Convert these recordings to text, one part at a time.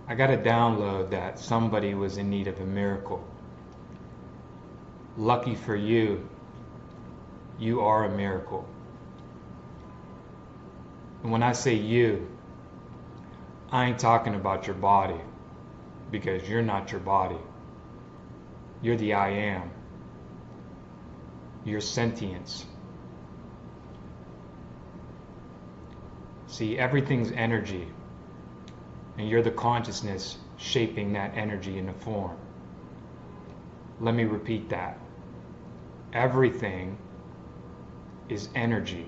I got a download that somebody was in need of a miracle. Lucky for you, you are a miracle. And when I say you, I ain't talking about your body, because you're not your body. You're the I am. You're sentience. See, everything's energy, and you're the consciousness shaping that energy into form. Let me repeat that. Everything is energy.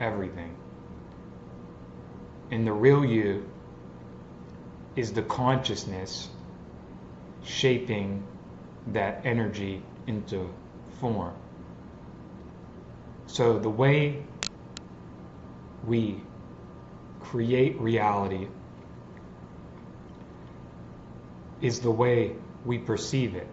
Everything. And the real you is the consciousness shaping that energy into form. So the way we create reality is the way we perceive it.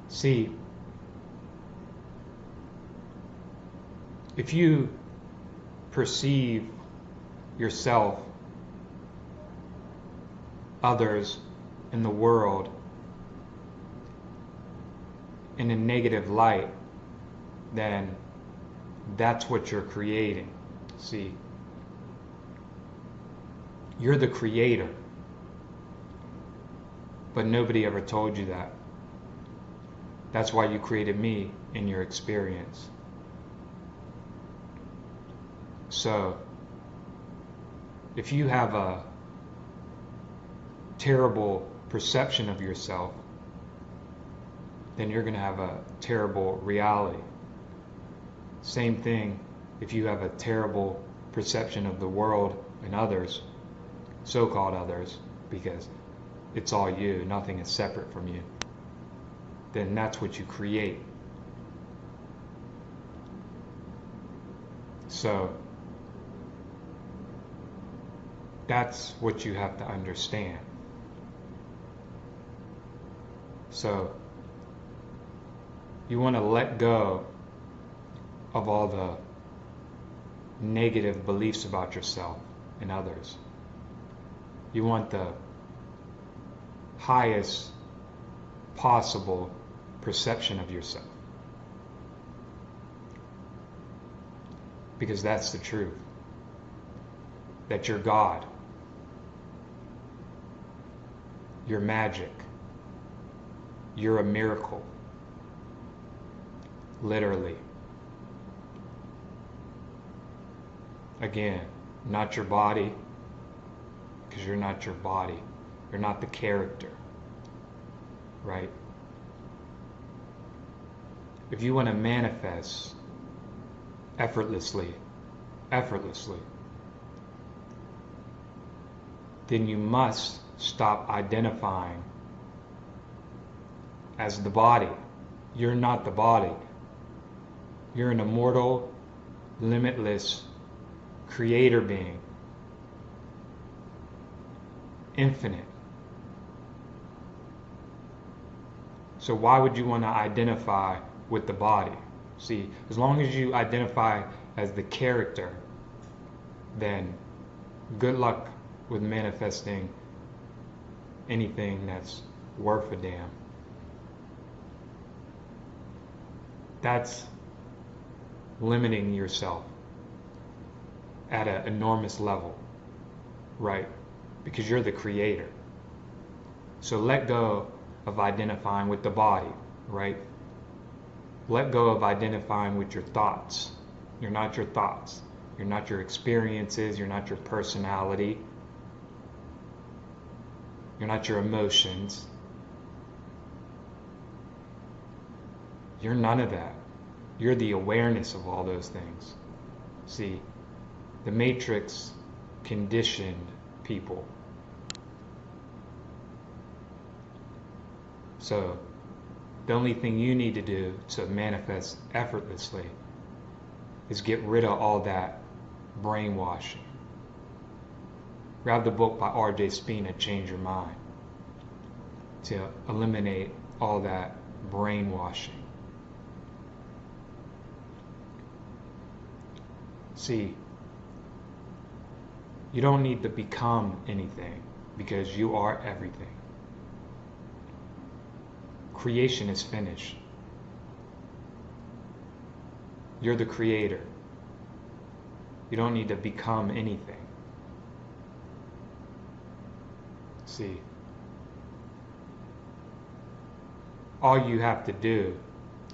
See, if you perceive yourself, others, in the world in a negative light, then that's what you're creating. See, you're the creator, but nobody ever told you that. That's why you created me in your experience. So, if you have a terrible perception of yourself, then you're going to have a terrible reality. Same thing if you have a terrible perception of the world and others, so-called others, because it's all you, nothing is separate from you, then that's what you create. So that's what you have to understand. So you want to let go of all the negative beliefs about yourself and others. You want the highest possible perception of yourself, because that's the truth, that you're God, you're magic, you're a miracle, literally. Again, not your body, because you're not your body, you're not the character, right? If you want to manifest effortlessly, then you must stop identifying as the body. You're not the body. You're an immortal, limitless creator being. Infinite. So why would you want to identify with the body? See, as long as you identify as the character, then good luck with manifesting anything that's worth a damn. That's limiting yourself at an enormous level, right? Because you're the creator. So let go of identifying with the body, right? Let go of identifying with your thoughts. You're not your thoughts. You're not your experiences. You're not your personality. You're not your emotions. You're none of that. You're the awareness of all those things. See, the Matrix conditioned people. So, the only thing you need to do to manifest effortlessly is get rid of all that brainwashing. Grab the book by R.J. Spina, Change Your Mind, to eliminate all that brainwashing. See, you don't need to become anything because you are everything. Creation is finished. You're the creator. You don't need to become anything. See, all you have to do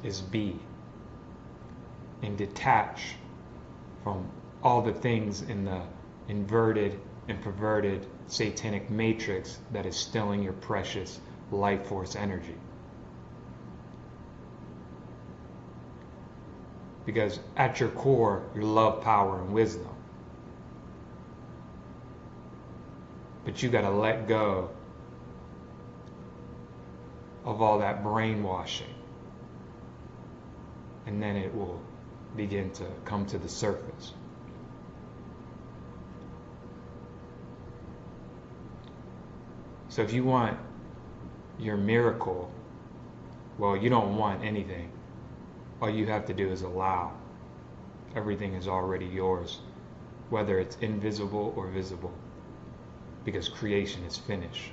is be and detach from all the things in the inverted and perverted satanic matrix that is stealing your precious life force energy. Because at your core, you love, power, and wisdom. But you got to let go of all that brainwashing. And then it will begin to come to the surface. So if you want your miracle, well, you don't want anything. All you have to do is allow. Everything is already yours, whether it's invisible or visible, because creation is finished.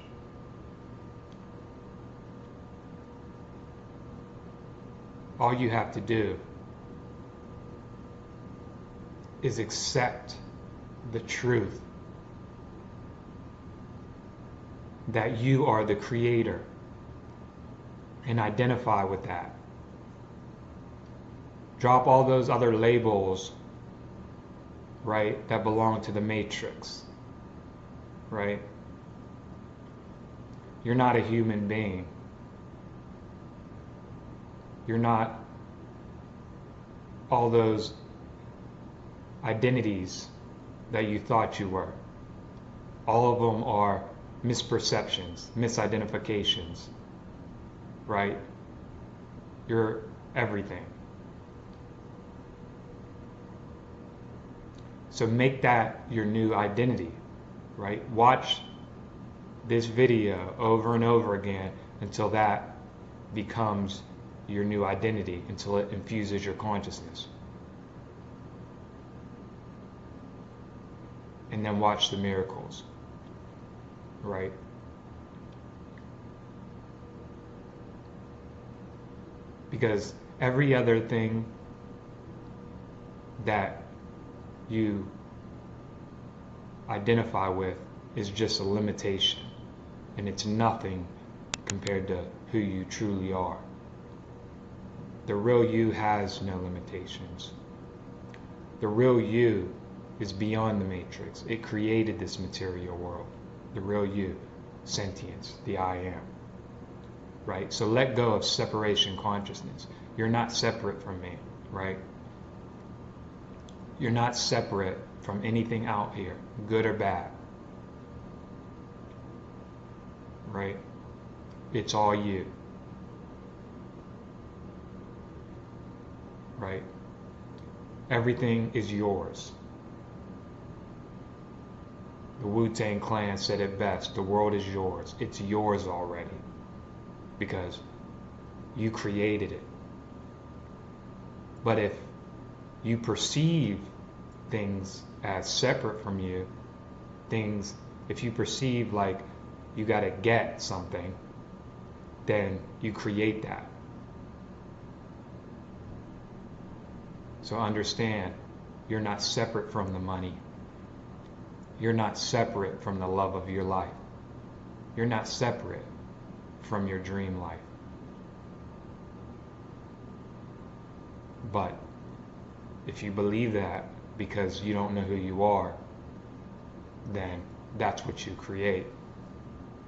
All you have to do is accept the truth that you are the creator and identify with that. Drop all those other labels, right, that belong to the matrix, right? You're not a human being. You're not all those identities that you thought you were. All of them are misperceptions, misidentifications, right? You're everything. So make that your new identity, right? Watch this video over and over again until that becomes your new identity, until it infuses your consciousness. And then watch the miracles, right? Because every other thing that you identify with is just a limitation, and it's nothing compared to who you truly are. The real you has no limitations. The real you is beyond the matrix. It created this material world. The real you, sentience, the I am, right? So let go of separation consciousness. You're not separate from me, right? You're not separate from anything out here, good or bad, right? It's all you, right? Everything is yours. The Wu-Tang Clan said it best, the world is yours. It's yours already because you created it. But if you perceive things as separate from you, things, if you perceive like you got to get something, then you create that. So understand, you're not separate from the money. You're not separate from the love of your life. You're not separate from your dream life. But if you believe that because you don't know who you are, then that's what you create,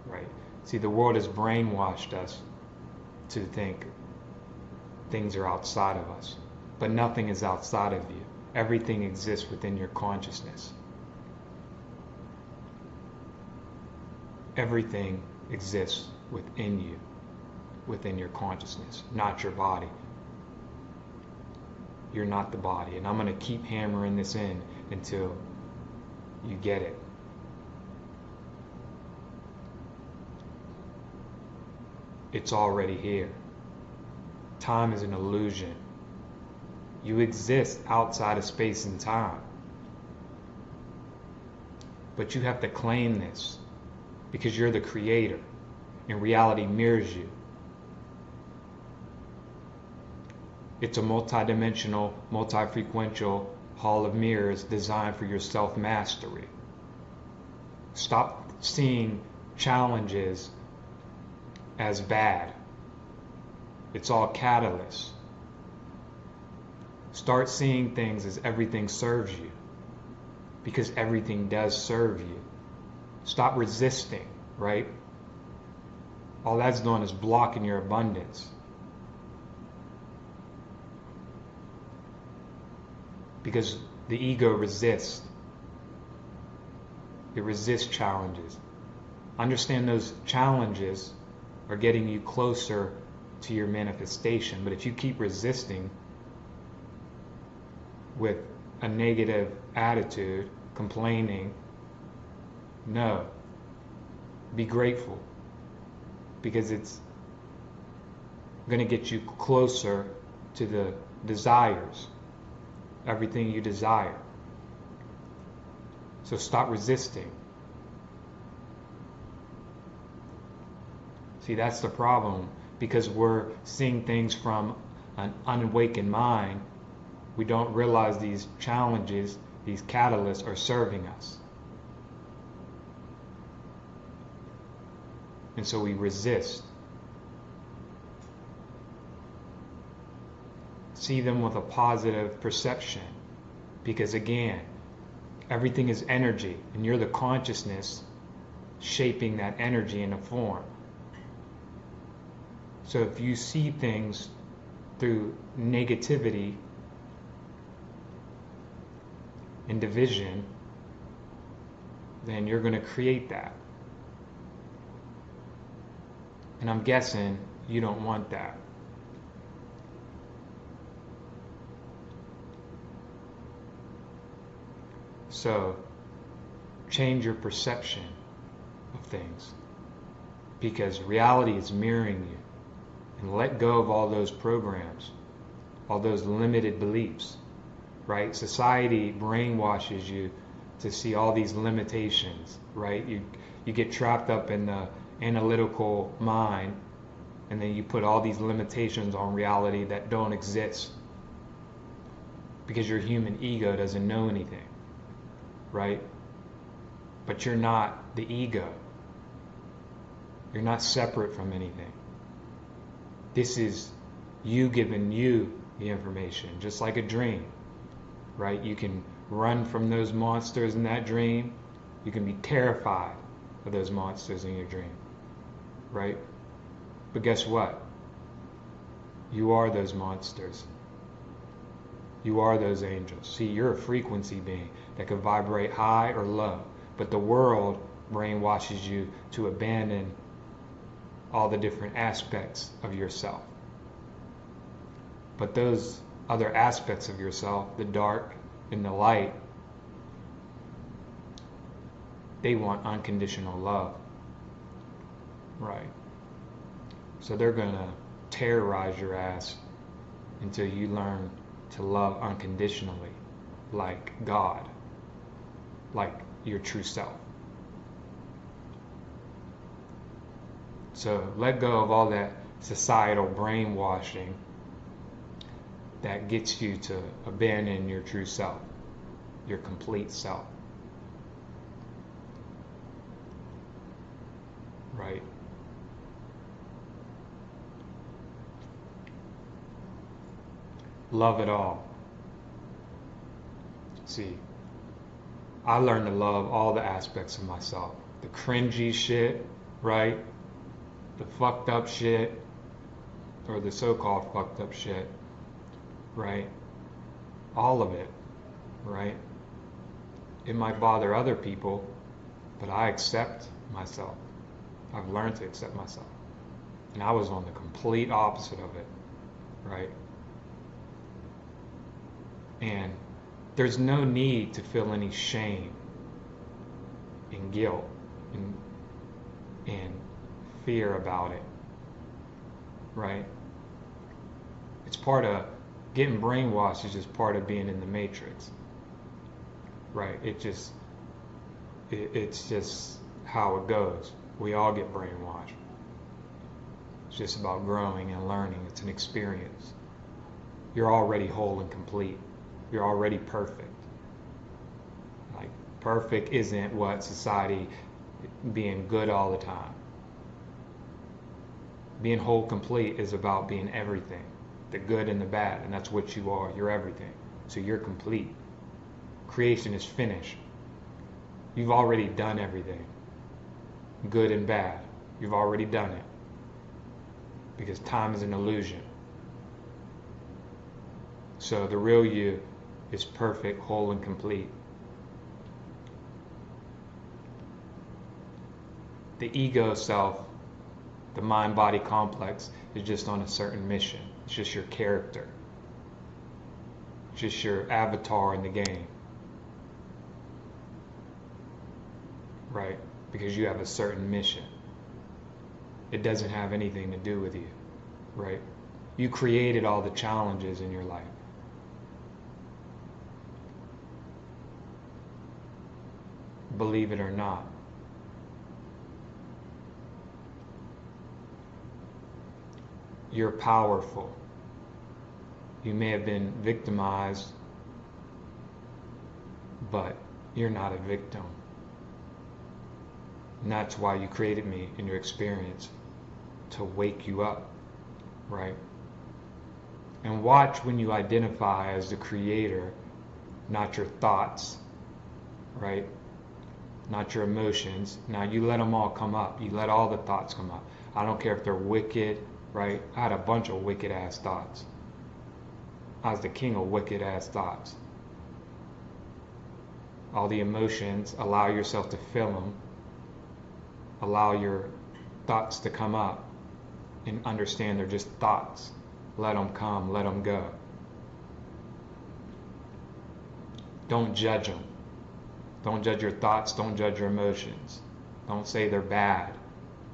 right? See, the world has brainwashed us to think things are outside of us, but nothing is outside of you. Everything exists within your consciousness. Everything exists within you, within your consciousness, not your body. You're not the body. And I'm going to keep hammering this in until you get it. It's already here. Time is an illusion. You exist outside of space and time. But you have to claim this because you're the creator and reality mirrors you. It's a multidimensional, multi-frequential hall of mirrors designed for your self-mastery. Stop seeing challenges as bad. It's all catalysts. Start seeing things as everything serves you, because everything does serve you. Stop resisting, right? All that's doing is blocking your abundance. Because the ego resists. It resists challenges. Understand those challenges are getting you closer to your manifestation. But if you keep resisting with a negative attitude, complaining, no. Be grateful. Because it's going to get you closer to the desires. Everything you desire. So stop resisting. See, that's the problem. Because we're seeing things from an unawakened mind, we don't realize these challenges, these catalysts are serving us. And so we resist. See them with a positive perception. Because again, everything is energy, and you're the consciousness shaping that energy in a form. So if you see things through negativity and division, then you're going to create that. And I'm guessing you don't want that. So, change your perception of things. Because reality is mirroring you. And let go of all those programs, all those limited beliefs, right? Society brainwashes you to see all these limitations, right? You get trapped up in the analytical mind, and then you put all these limitations on reality that don't exist because your human ego doesn't know anything, right? But you're not the ego. You're not separate from anything. This is you giving you the information, just like a dream, right? You can run from those monsters in that dream. You can be terrified of those monsters in your dream, right? But guess what? You are those monsters. You are those angels. See, you're a frequency being that can vibrate high or low, but the world brainwashes you to abandon all the different aspects of yourself. But those other aspects of yourself, the dark and the light, they want unconditional love, right? So they're gonna terrorize your ass until you learn to love unconditionally, like God, like your true self. So let go of all that societal brainwashing that gets you to abandon your true self, your complete self. Right? Love it all. See, I learned to love all the aspects of myself. The cringy shit, right? The fucked up shit, or the so-called fucked up shit, right? All of it, right? It might bother other people, but I accept myself. I've learned to accept myself. And I was on the complete opposite of it, right? And there's no need to feel any shame and guilt and fear about it, right? It's part of getting brainwashed is just part of being in the matrix, right? It's just how it goes. We all get brainwashed. It's just about growing and learning. It's an experience. You're already whole and complete. You're already perfect. Like, perfect isn't what society being good all the time. Being whole complete is about being everything, the good and the bad, and that's what you are. You're everything. So you're complete. Creation is finished. You've already done everything, good and bad. You've already done it, because time is an illusion. So the real you is perfect, whole, and complete. The ego self, the mind-body complex, is just on a certain mission. It's just your character. It's just your avatar in the game. Right? Because you have a certain mission. It doesn't have anything to do with you. Right? You created all the challenges in your life. Believe it or not. You're powerful. You may have been victimized, but you're not a victim. And that's why you created me in your experience, to wake you up, right? And watch when you identify as the creator, not your thoughts, right? Not your emotions. Now you let them all come up. You let all the thoughts come up. I don't care if they're wicked, right? I had a bunch of wicked ass thoughts. I was the king of wicked ass thoughts. All the emotions, allow yourself to feel them. Allow your thoughts to come up and understand they're just thoughts. Let them come, let them go. Don't judge them. Don't judge your thoughts, don't judge your emotions. Don't say they're bad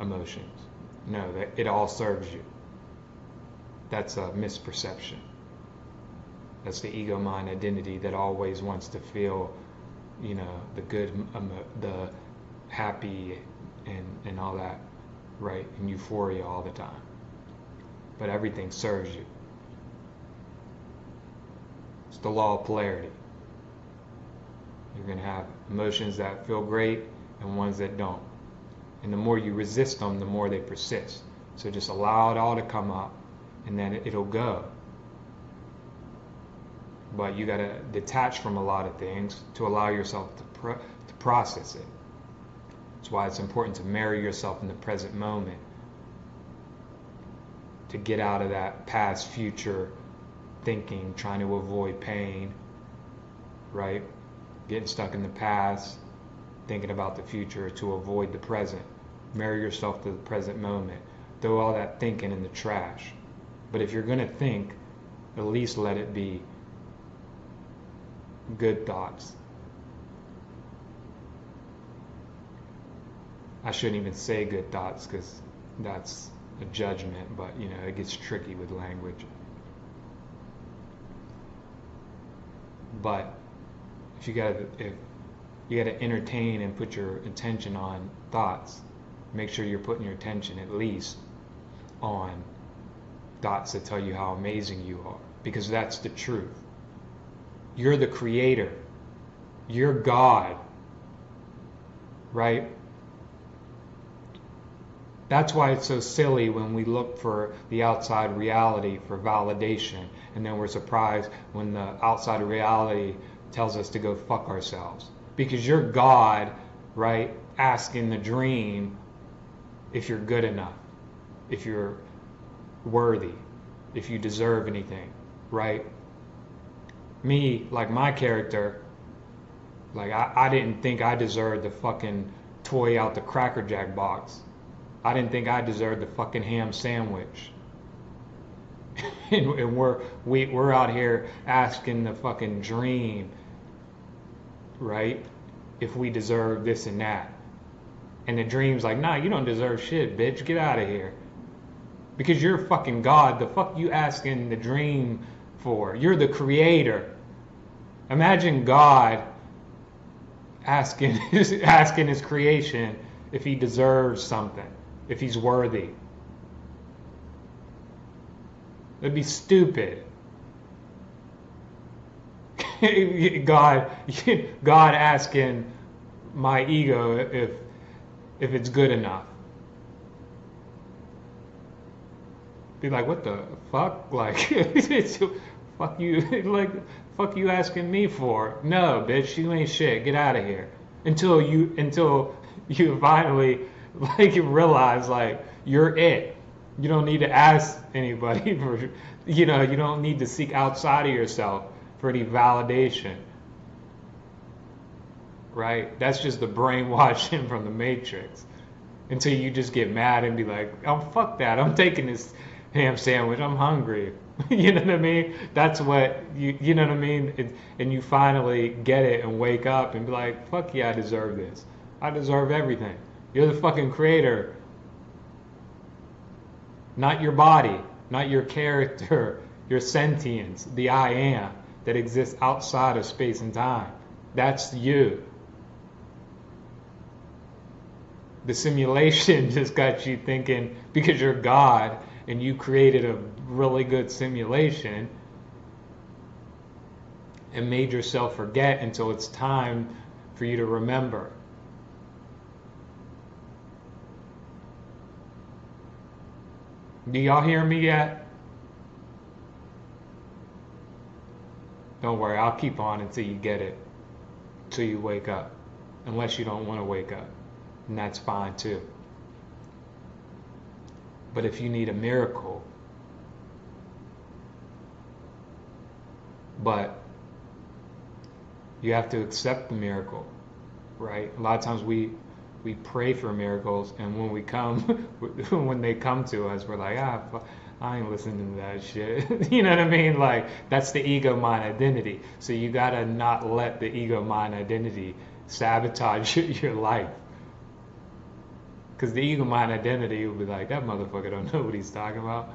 emotions. No, it all serves you. That's a misperception. That's the ego mind identity that always wants to feel, the good, the happy, and all that, right? And euphoria all the time. But everything serves you. It's the law of polarity. You're going to have emotions that feel great and ones that don't. And the more you resist them, the more they persist. So just allow it all to come up, and then it'll go. But you got to detach from a lot of things to allow yourself to process it. That's why it's important to marry yourself in the present moment, to get out of that past, future thinking, trying to avoid pain, right? Getting stuck in the past, thinking about the future to avoid the present. Marry yourself to the present moment. Throw all that thinking in the trash. But if you're going to think, at least let it be good thoughts. I shouldn't even say good thoughts because that's a judgment, but it gets tricky with language. But if you gotta entertain and put your attention on thoughts, make sure you're putting your attention at least on thoughts that tell you how amazing you are, because that's the truth. You're the creator. You're God, right? That's why it's so silly when we look for the outside reality for validation, and then we're surprised when the outside reality tells us to go fuck ourselves. Because you're God, right? Asking the dream if you're good enough, if you're worthy, if you deserve anything, right? Me, like my character, like I didn't think I deserved the fucking toy out the Cracker Jack box. I didn't think I deserved the fucking ham sandwich. and we're out here asking the fucking dream, right? If we deserve this and that. And the dream's like, nah, you don't deserve shit, bitch. Get out of here. Because you're fucking God. The fuck you asking the dream for? You're the creator. Imagine God asking his creation if he deserves something, if he's worthy. It'd be stupid. God asking my ego if it's good enough. Be like, what the fuck? Like, fuck you, like, fuck you asking me for? No, bitch, you ain't shit. Get out of here. Until you finally like realize like you're it. You don't need to ask anybody for, you don't need to seek outside of yourself for any validation. Right? That's just the brainwashing from the Matrix. Until you just get mad and be like, oh, fuck that. I'm taking this ham sandwich. I'm hungry. You know what I mean? That's what you know what I mean? And you finally get it and wake up and be like, fuck yeah, I deserve this. I deserve everything. You're the fucking creator. Not your body, not your character, your sentience, the I am that exists outside of space and time. That's you. The simulation just got you thinking because you're God and you created a really good simulation and made yourself forget until it's time for you to remember. Do y'all hear me yet? Don't worry, I'll keep on until you get it, until you wake up, unless you don't want to wake up, and that's fine too. But if you need a miracle, but you have to accept the miracle, right? A lot of times we pray for miracles, and when we come, when they come to us, we're like, I ain't listening to that shit. You know what I mean? Like, that's the ego mind identity. So you gotta not let the ego mind identity sabotage your life. Because the ego mind identity will be like, that motherfucker don't know what he's talking about.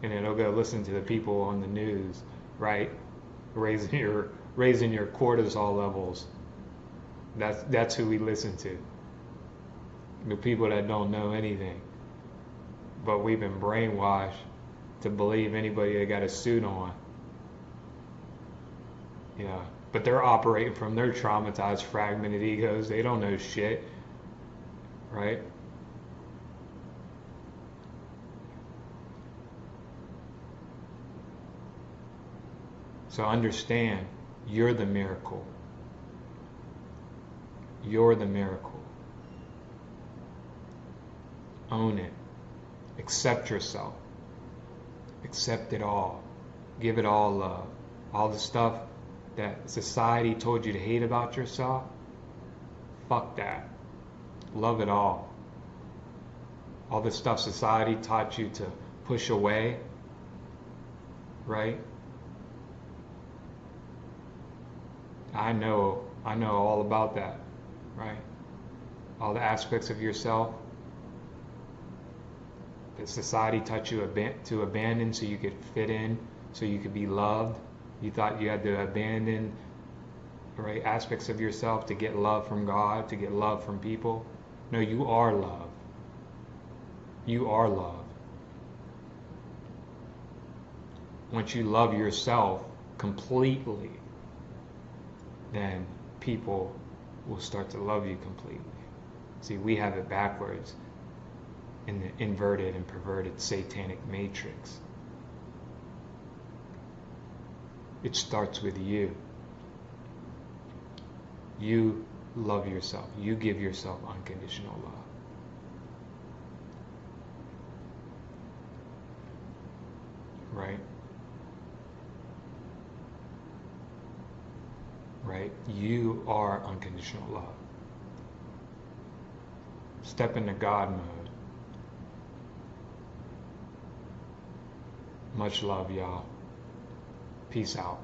And then it'll go listen to the people on the news, right? Raising your cortisol levels. That's who we listen to. The people that don't know anything. But we've been brainwashed to believe anybody that got a suit on. Yeah. But they're operating from their traumatized, fragmented egos. They don't know shit. Right? So understand, you're the miracle. You're the miracle. Own it. Accept yourself. Accept it all. Give it all love. All the stuff that society told you to hate about yourself, fuck that. Love it all. All the stuff society taught you to push away, right? I know all about that, right? All the aspects of yourself that society taught you to abandon so you could fit in, so you could be loved. You thought you had to abandon, right, aspects of yourself to get love from God, to get love from people. No, you are love. You are love. Once you love yourself completely, then people will start to love you completely. See, we have it backwards in the inverted and perverted satanic matrix. It starts with you. You love yourself. You give yourself unconditional love. Right? Right? You are unconditional love. Step into God mode. Much love, y'all. Peace out.